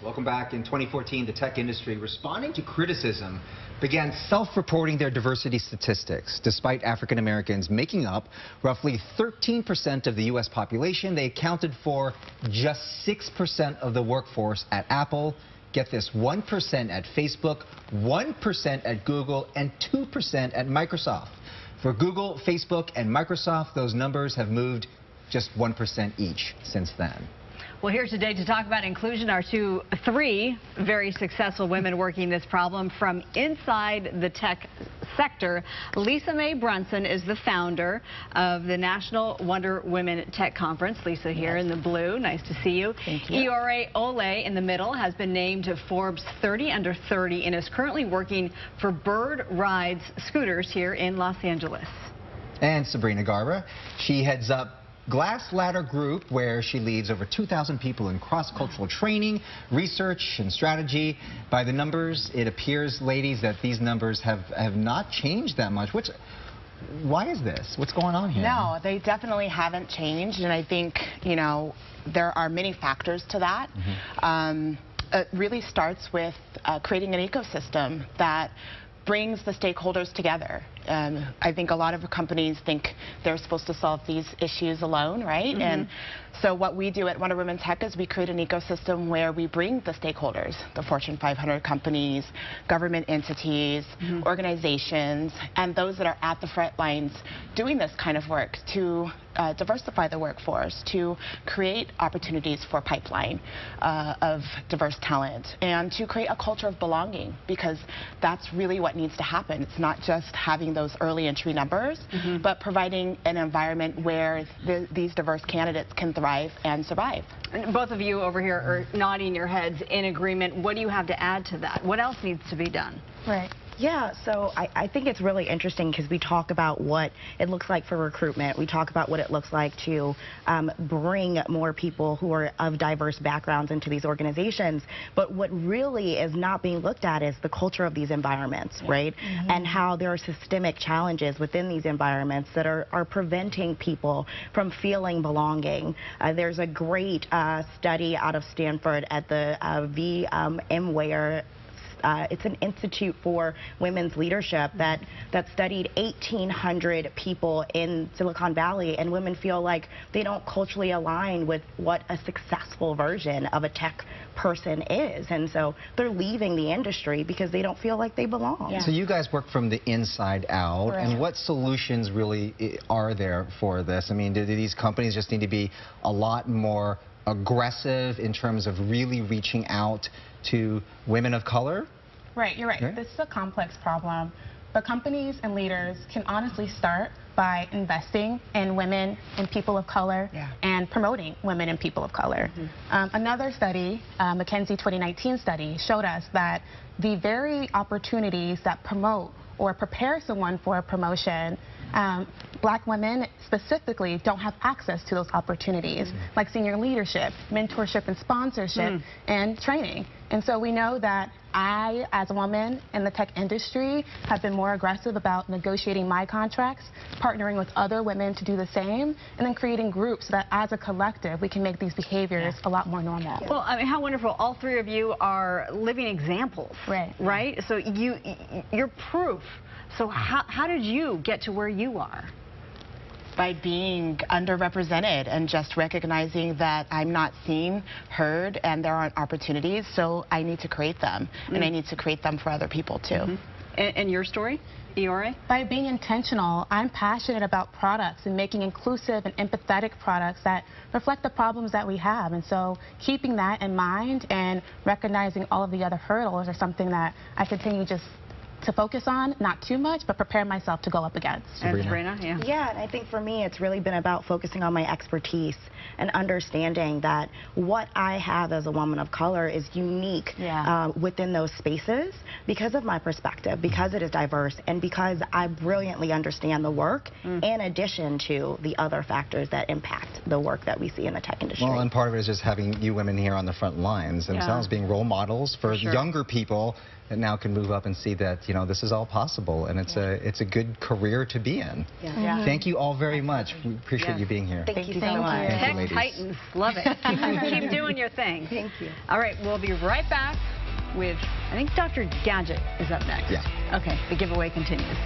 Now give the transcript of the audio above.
Welcome back. In 2014, the tech industry, responding to criticism, began self-reporting their diversity statistics. Despite African Americans making up roughly 13% of the U.S. population, they accounted for just 6% of the workforce at Apple. Get this, 1% at Facebook, 1% at Google, and 2% at Microsoft. For Google, Facebook, and Microsoft, those numbers have moved just 1% each since then. Well, here today to talk about inclusion are three very successful women working this problem from inside the tech sector. Lisa Mae Brunson is the founder of the National Wonder Women Tech Conference. Lisa here in the blue. Nice to see you. Thank you. Iore Ole in the middle has been named to Forbes 30 Under 30 and is currently working for Bird Rides Scooters here in Los Angeles. And Sabrina Garba, she heads up Glass Ladder Group, where she leads over 2,000 people in cross-cultural training, research, and strategy. By the numbers, it appears, ladies, that these numbers have not changed that much. Why is this? What's going on here? No, they definitely haven't changed, and I think, you know, there are many factors to that. It really starts with creating an ecosystem that brings the stakeholders together. I think a lot of companies think they're supposed to solve these issues alone, right? And so what we do at Wonder Women Tech is we create an ecosystem where we bring the stakeholders, the Fortune 500 companies, government entities, organizations, and those that are at the front lines doing this kind of work to diversify the workforce, to create opportunities for pipeline of diverse talent, and to create a culture of belonging, because that's really what needs to happen. It's not just having those early entry numbers, but providing an environment where these diverse candidates can thrive and survive. And both of you over here are nodding your heads in agreement. What do you have to add to that? What else needs to be done? Right. Yeah, so I think it's really interesting because we talk about what it looks like for recruitment. We talk about what it looks like to bring more people who are of diverse backgrounds into these organizations. But what really is not being looked at is the culture of these environments, right? And how there are systemic challenges within these environments that are preventing people from feeling belonging. There's a great study out of Stanford at the VMware. It's an institute for women's leadership that studied 1,800 people in Silicon Valley, and women feel like they don't culturally align with what a successful version of a tech person is, and so they're leaving the industry because they don't feel like they belong. So you guys work from the inside out, and what solutions really are there for this? I mean, do these companies just need to be a lot more aggressive in terms of really reaching out to women of color? Right, you're right. This is a complex problem, but companies and leaders can honestly start by investing in women and people of color and promoting women and people of color. Another study, McKinsey 2019 study, showed us that the very opportunities that promote or prepare someone for a promotion, Black women specifically don't have access to those opportunities, like senior leadership, mentorship and sponsorship, and training. And so we know that I, as a woman in the tech industry, have been more aggressive about negotiating my contracts, partnering with other women to do the same, and then creating groups so that as a collective we can make these behaviors a lot more normal. Well, I mean, how wonderful. All three of you are living examples, right? So you're proof. So how did you get to where you are? By being underrepresented and just recognizing that I'm not seen, heard, and there aren't opportunities, so I need to create them, and I need to create them for other people too. And your story, Iore? By being intentional, I'm passionate about products and making inclusive and empathetic products that reflect the problems that we have, and so keeping that in mind and recognizing all of the other hurdles are something that I continue just to focus on, not too much, but prepare myself to go up against. Sabrina? Yeah, and I think for me it's really been about focusing on my expertise and understanding that what I have as a woman of color is unique within those spaces because of my perspective, because it is diverse, and because I brilliantly understand the work in addition to the other factors that impact the work that we see in the tech industry. Well, and part of it is just having you women here on the front lines themselves, being role models for younger people that now can move up and see that you know, this is all possible, and it's a good career to be in. Yeah. Thank you all very much. We appreciate you being here. Thank you so much. Thank you, Tech ladies. Titans, love it. Keep doing your thing. Thank you. All right, we'll be right back with, I think Dr. Gadget is up next. Yeah. Okay, the giveaway continues.